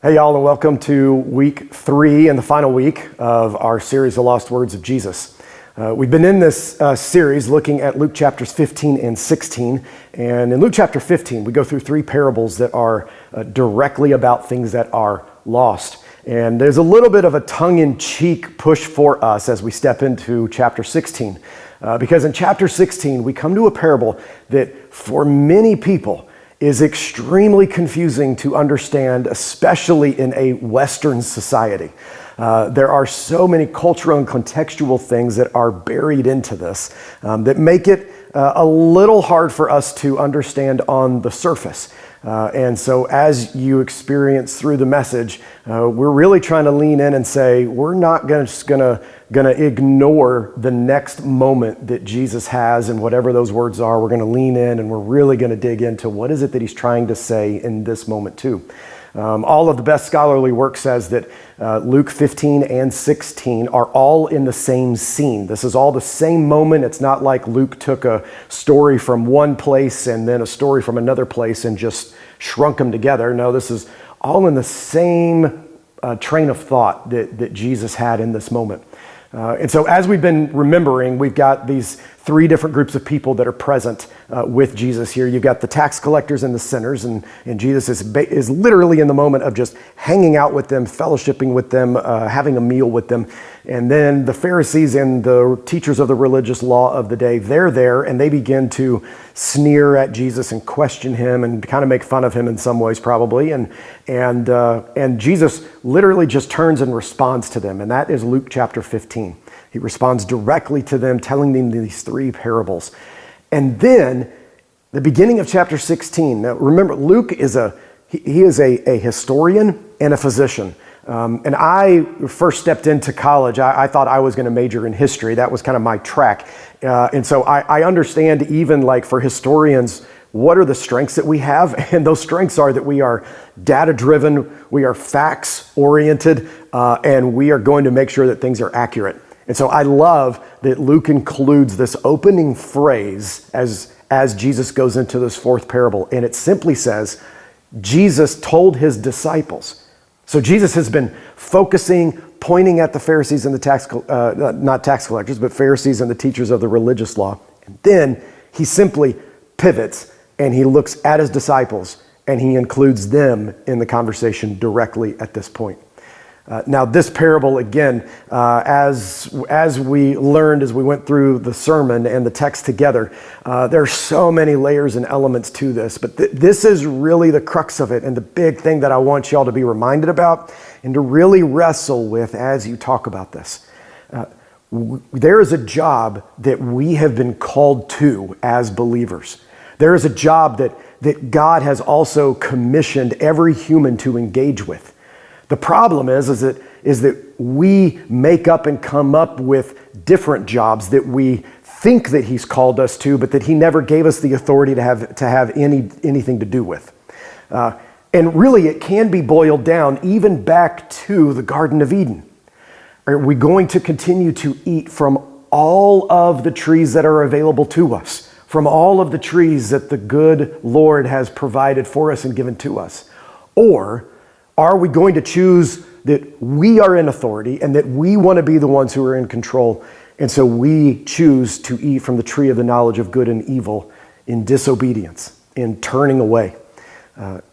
Hey y'all, and welcome to week 3 and the final week of our series, The Lost Words of Jesus. We've been in this series looking at Luke chapters 15 and 16. And in Luke chapter 15, we go through 3 parables that are directly about things that are lost. And there's a little bit of a tongue-in-cheek push for us as we step into chapter 16. Because in chapter 16, we come to a parable that for many people is extremely confusing to understand, especially in a Western society. There are so many cultural and contextual things that are buried into this that make it a little hard for us to understand on the surface. And so as you experience through the message, we're really trying to lean in and say, we're not just gonna ignore the next moment that Jesus has and whatever those words are. We're gonna lean in and we're really gonna dig into what is it that he's trying to say in this moment too. All of the best scholarly work says that Luke 15 and 16 are all in the same scene. This is all the same moment. It's not like Luke took a story from one place and then a story from another place and just shrunk them together. No, this is all in the same train of thought that Jesus had in this moment. And so as we've been remembering, we've got these 3 different groups of people that are present with Jesus here. You've got the tax collectors and the sinners, and Jesus is literally in the moment of just hanging out with them, fellowshipping with them, having a meal with them. And then the Pharisees and the teachers of the religious law of the day, they're there, and they begin to sneer at Jesus and question him and kind of make fun of him in some ways probably. And Jesus literally just turns and responds to them, and that is Luke chapter 15. He responds directly to them, telling them these 3 parables. And then the beginning of chapter 16. Now remember, Luke is a historian and a physician. And I first stepped into college, I thought I was going to major in history. That was kind of my track. And so I understand, even like for historians, what are the strengths that we have? And those strengths are that we are data-driven, we are facts-oriented, and we are going to make sure that things are accurate. And so I love that Luke includes this opening phrase as Jesus goes into this 4th parable. And it simply says, Jesus told his disciples. So Jesus has been focusing, pointing at the Pharisees and the not tax collectors, but Pharisees and the teachers of the religious law. And then he simply pivots and he looks at his disciples and he includes them in the conversation directly at this point. Now this parable, again, as we learned as we went through the sermon and the text together, there are so many layers and elements to this, but this is really the crux of it and the big thing that I want y'all to be reminded about and to really wrestle with as you talk about this. There is a job that we have been called to as believers. There is a job that God has also commissioned every human to engage with. The problem is that we make up and come up with different jobs that we think that he's called us to, but that he never gave us the authority to have anything to do with. And really, it can be boiled down even back to the Garden of Eden. Are we going to continue to eat from all of the trees that are available to us, from all of the trees that the good Lord has provided for us and given to us? Or are we going to choose that we are in authority and that we want to be the ones who are in control, and so we choose to eat from the tree of the knowledge of good and evil in disobedience, in turning away?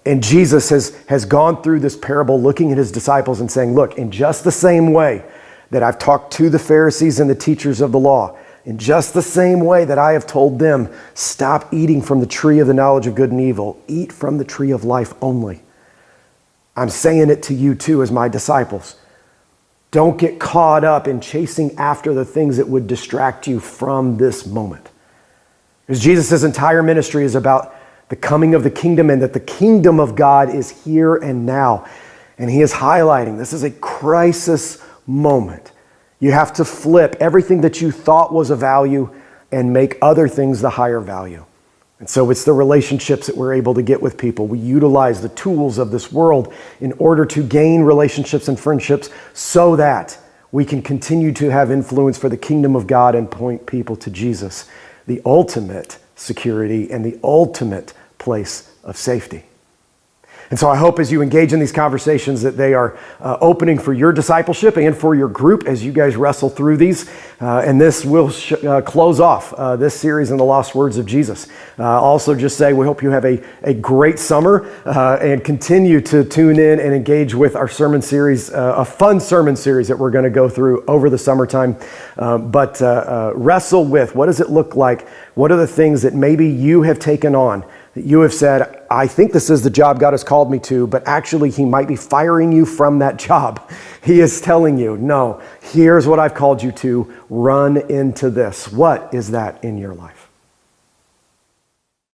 And Jesus has gone through this parable looking at his disciples and saying, look, in just the same way that I've talked to the Pharisees and the teachers of the law, in just the same way that I have told them, stop eating from the tree of the knowledge of good and evil, eat from the tree of life only. I'm saying it to you too as my disciples. Don't get caught up in chasing after the things that would distract you from this moment. Because Jesus' entire ministry is about the coming of the kingdom and that the kingdom of God is here and now. And he is highlighting this is a crisis moment. You have to flip everything that you thought was a value and make other things the higher value. And so it's the relationships that we're able to get with people. We utilize the tools of this world in order to gain relationships and friendships so that we can continue to have influence for the kingdom of God and point people to Jesus, the ultimate security and the ultimate place of safety. And so I hope as you engage in these conversations that they are opening for your discipleship and for your group as you guys wrestle through these. And this will close off this series in the lost words of Jesus. Also just say we hope you have a great summer and continue to tune in and engage with our sermon series, a fun sermon series that we're going to go through over the summertime. But wrestle with, what does it look like? What are the things that maybe you have taken on? You have said, I think this is the job God has called me to, but actually he might be firing you from that job. He is telling you, no, here's what I've called you to. Run into this. What is that in your life?